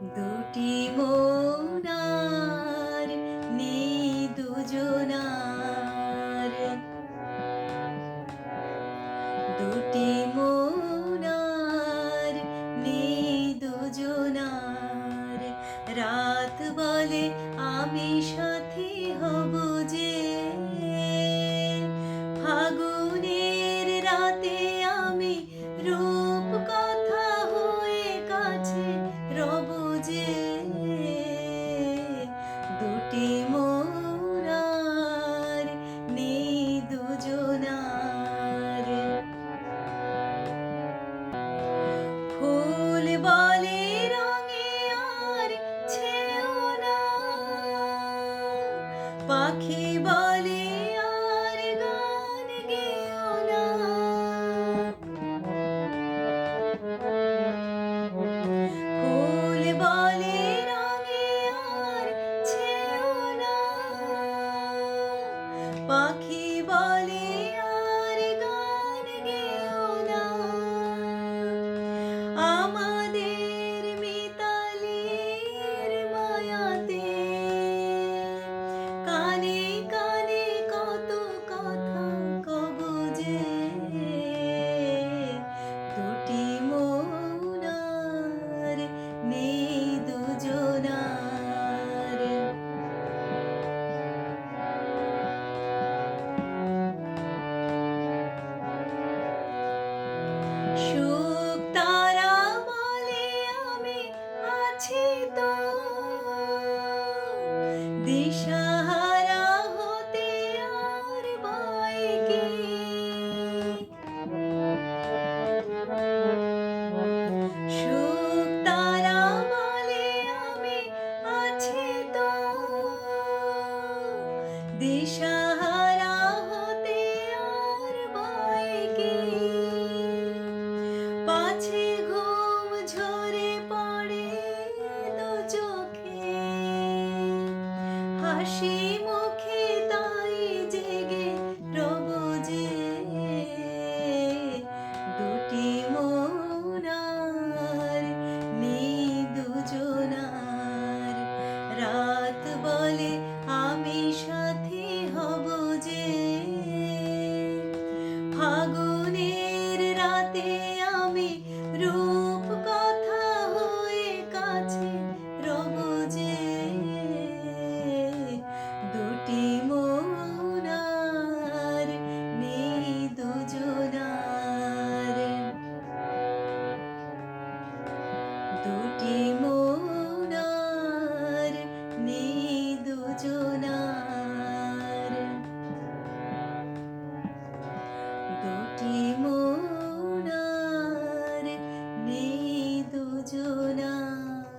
দুটি মৌনার নেই দুজনার, দুটি মৌনার নেই দুজনার। রাত বলে আমি সাথী হব যে, ফাগুনের রাতে আমি রূপ কথা হয়ে কাছে রব যে। দুটি মোরার নেই দুজনার। ফুল বলে রঙে আর ছেও না, পাখি বলে আর গান গেও না। ফুল বলে রঙে আর ছেও না, পাখি বলে আর গান গেও না। আমাদের মিতালির মায়াতে কানে কানে কত কথা কব যে। দুটি মৌনার নেই দুজনার। সুখ তারা বলে আমি আছি তো, দিশাহারা হতে আর ভয় কি। সুখ তারা বলে আমি আছি তো, দিশাহারা হতে আর ভয় কি। পাছে ঘুম ঝরে পড়ে দু চোখে, হাসি মুখে তাই জেগে রব যে। দুটি মৌনার নেই দুজনার। রাত বলে আমি সাথী হব যে, ফাগুনের রাতে আমি রূপ কথা হয়ে কাছে রব যে। দুটি মৌনার নেই দুজনার। দুটি মৌনার নেই দুজনার। দুটি মৌনার নেই দুজনার।